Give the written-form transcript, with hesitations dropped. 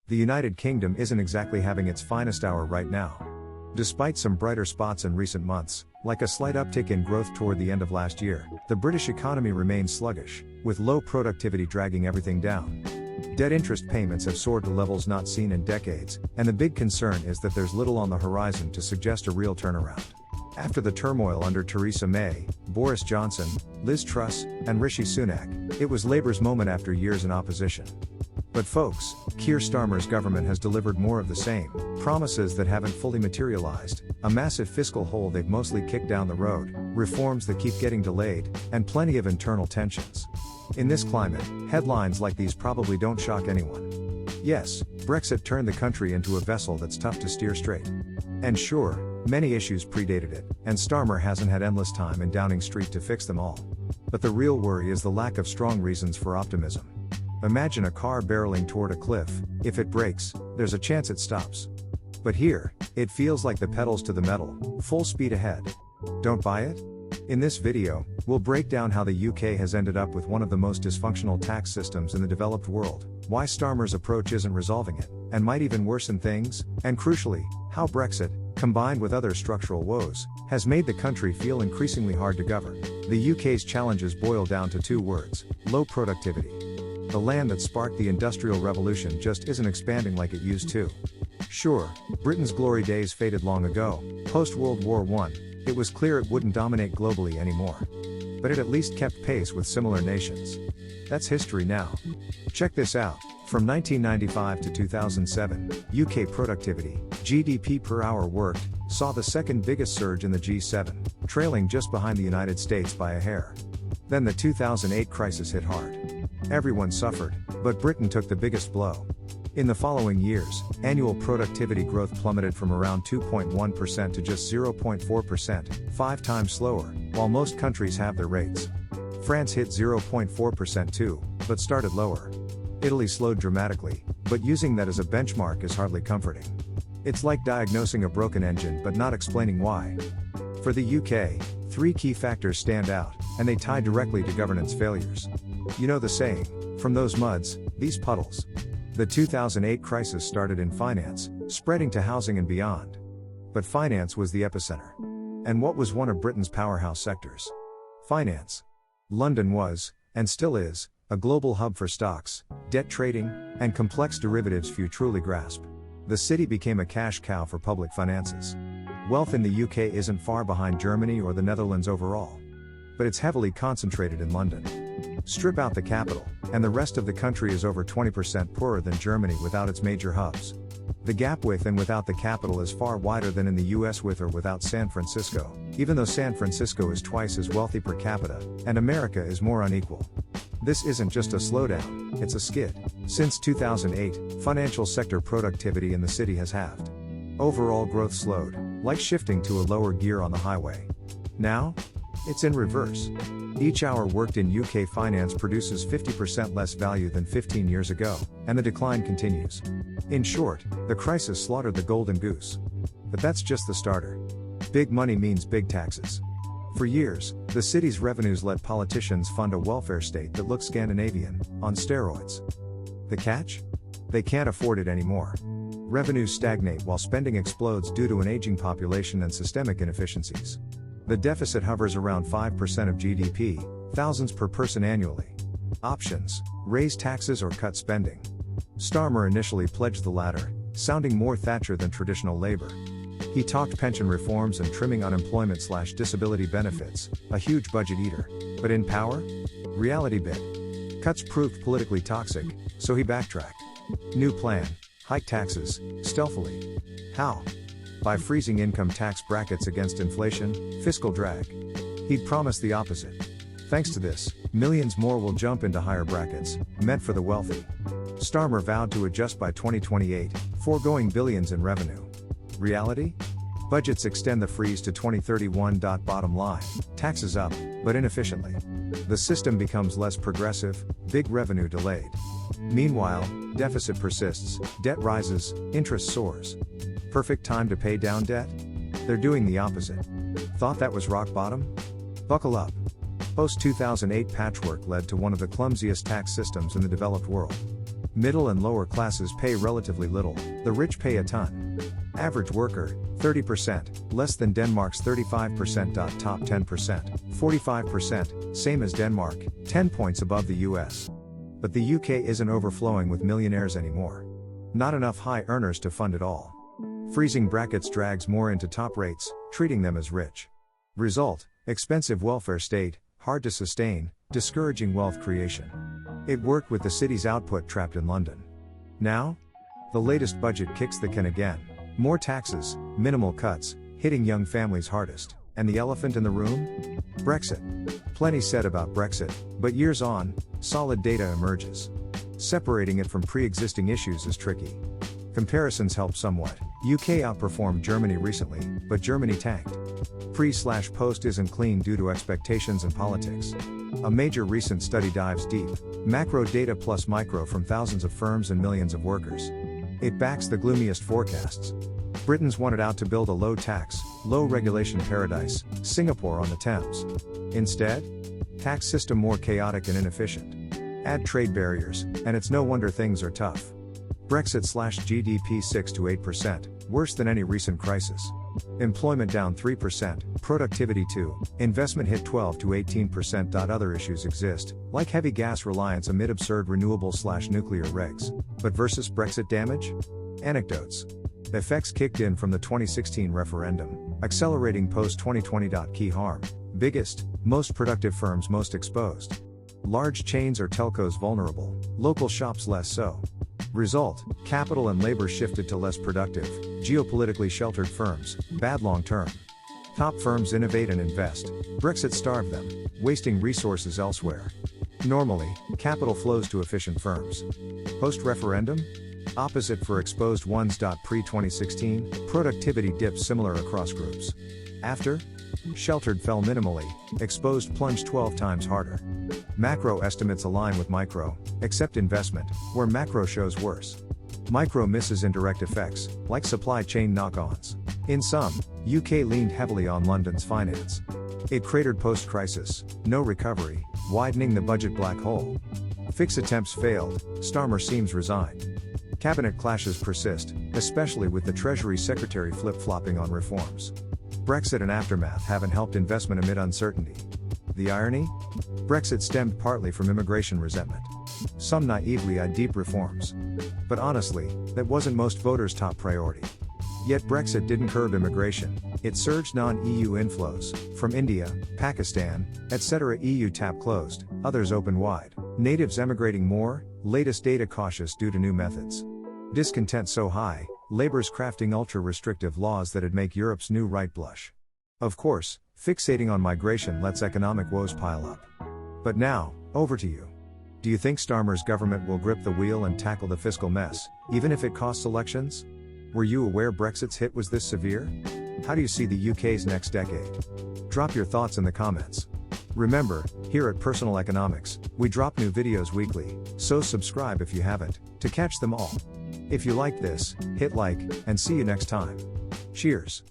the United Kingdom isn't exactly having its finest hour right now. Despite some brighter spots in recent months, like a slight uptick in growth toward the end of last year, the British economy remains sluggish, with low productivity dragging everything down. Debt interest payments have soared to levels not seen in decades, and the big concern is that there's little on the horizon to suggest a real turnaround. After the turmoil under Theresa May, Boris Johnson, Liz Truss, and Rishi Sunak, it was Labour's moment after years in opposition. But folks, Keir Starmer's government has delivered more of the same, promises that haven't fully materialized, a massive fiscal hole they've mostly kicked down the road, reforms that keep getting delayed, and plenty of internal tensions. In this climate, headlines like these probably don't shock anyone. Yes, Brexit turned the country into a vessel that's tough to steer straight. And sure, many issues predated it, and Starmer hasn't had endless time in Downing Street to fix them all. But the real worry is the lack of strong reasons for optimism. Imagine a car barreling toward a cliff. If it breaks, there's a chance it stops. But here, it feels like the pedals to the metal, full speed ahead. Don't buy it? In this video, we'll break down how the UK has ended up with one of the most dysfunctional tax systems in the developed world, why Starmer's approach isn't resolving it, and might even worsen things, and crucially, how Brexit, combined with other structural woes, has made the country feel increasingly hard to govern. The UK's challenges boil down to two words: low productivity. The land that sparked the Industrial Revolution just isn't expanding like it used to. Sure, Britain's glory days faded long ago. Post-World War I, it was clear it wouldn't dominate globally anymore. But it at least kept pace with similar nations. That's history now. Check this out. From 1995 to 2007, UK productivity, GDP per hour worked, saw the second biggest surge in the G7, trailing just behind the United States by a hair. Then the 2008 crisis hit hard. Everyone suffered, but Britain took the biggest blow. In the following years, annual productivity growth plummeted from around 2.1% to just 0.4%, 5 times slower, while most countries have their rates. France hit 0.4% too, but started lower. Italy slowed dramatically, but using that as a benchmark is hardly comforting. It's like diagnosing a broken engine but not explaining why. For the UK, 3 key factors stand out, and they tie directly to governance failures. You know the saying, from those muds, these puddles. The 2008 crisis started in finance, spreading to housing and beyond. But finance was the epicenter. And what was one of Britain's powerhouse sectors? Finance. London was, and still is, a global hub for stocks, debt trading, and complex derivatives few truly grasp. The city became a cash cow for public finances. Wealth in the UK isn't far behind Germany or the Netherlands overall. But it's heavily concentrated in London. Strip out the capital, and the rest of the country is over 20% poorer than Germany without its major hubs. The gap with and without the capital is far wider than in the US with or without San Francisco, even though San Francisco is twice as wealthy per capita, and America is more unequal. This isn't just a slowdown, it's a skid. Since 2008, financial sector productivity in the city has halved. Overall growth slowed, like shifting to a lower gear on the highway. Now, it's in reverse. Each hour worked in UK finance produces 50% less value than 15 years ago, and the decline continues. In short, the crisis slaughtered the golden goose. But that's just the starter. Big money means big taxes. For years, the city's revenues let politicians fund a welfare state that looks Scandinavian, on steroids. The catch? They can't afford it anymore. Revenues stagnate while spending explodes due to an aging population and systemic inefficiencies. The deficit hovers around 5% of GDP, thousands per person annually. Options: raise taxes or cut spending. Starmer initially pledged the latter, sounding more Thatcher than traditional Labour. He talked pension reforms and trimming unemployment/disability benefits, a huge budget eater. But in power? Reality bit. Cuts proved politically toxic, so he backtracked. New plan: hike taxes, stealthily. How? By freezing income tax brackets against inflation, fiscal drag. He'd promised the opposite. Thanks to this, millions more will jump into higher brackets, meant for the wealthy. Starmer vowed to adjust by 2028, foregoing billions in revenue. Reality? Budgets extend the freeze to 2031. Bottom line, taxes up, but inefficiently. The system becomes less progressive, big revenue delayed. Meanwhile, deficit persists, debt rises, interest soars. Perfect time to pay down debt? They're doing the opposite. Thought that was rock bottom? Buckle up. Post-2008 patchwork led to one of the clumsiest tax systems in the developed world. Middle and lower classes pay relatively little, the rich pay a ton. Average worker, 30%, less than Denmark's 35%. Top 10%, 45%, same as Denmark, 10 points above the US. But the UK isn't overflowing with millionaires anymore. Not enough high earners to fund it all. Freezing brackets drags more into top rates, treating them as rich. Result, expensive welfare state, hard to sustain, discouraging wealth creation. It worked with the city's output trapped in London. Now? The latest budget kicks the can again. More taxes, minimal cuts, hitting young families hardest. And the elephant in the room? Brexit. Plenty said about Brexit, but years on, solid data emerges. Separating it from pre-existing issues is tricky. Comparisons help somewhat. UK outperformed Germany recently, but Germany tanked. Pre/post isn't clean due to expectations and politics. A major recent study dives deep, macro data plus micro from thousands of firms and millions of workers. It backs the gloomiest forecasts. Britons wanted out to build a low-tax, low-regulation paradise, Singapore on the Thames. Instead, tax system more chaotic and inefficient. Add trade barriers, and it's no wonder things are tough. Brexit/GDP 6 to 8%, worse than any recent crisis. Employment down 3%, productivity 2, investment hit 12 to 18%. Other issues exist, like heavy gas reliance amid absurd renewable/nuclear regs. But versus Brexit damage? Anecdotes. Effects kicked in from the 2016 referendum, accelerating post-2020. Key harm. Biggest, most productive firms most exposed. Large chains or telcos vulnerable, local shops less so. Result, capital and labor shifted to less productive, geopolitically sheltered firms, bad long term. Top firms innovate and invest, Brexit starved them, wasting resources elsewhere. Normally, capital flows to efficient firms. Post-referendum? Opposite for exposed ones. Pre-2016, productivity dips similar across groups. After? Sheltered fell minimally, exposed plunged 12 times harder. Macro estimates align with micro, except investment, where macro shows worse. Micro misses indirect effects, like supply chain knock-ons. In sum, UK leaned heavily on London's finance. It cratered post-crisis, no recovery, widening the budget black hole. Fix attempts failed, Starmer seems resigned. Cabinet clashes persist, especially with the Treasury Secretary flip-flopping on reforms. Brexit and aftermath haven't helped investment amid uncertainty. The irony? Brexit stemmed partly from immigration resentment. Some naively eyed deep reforms. But honestly, that wasn't most voters' top priority. Yet Brexit didn't curb immigration, it surged non-EU inflows, from India, Pakistan, etc. EU tap closed, others open wide. Natives emigrating more, latest data cautious due to new methods. Discontent so high, Labour's crafting ultra-restrictive laws that'd make Europe's new right blush. Of course, fixating on migration lets economic woes pile up. But now, over to you. Do you think Starmer's government will grip the wheel and tackle the fiscal mess, even if it costs elections? Were you aware Brexit's hit was this severe? How do you see the UK's next decade? Drop your thoughts in the comments. Remember, here at Personal Economics, we drop new videos weekly, so subscribe if you haven't, to catch them all. If you like this, hit like, and see you next time. Cheers.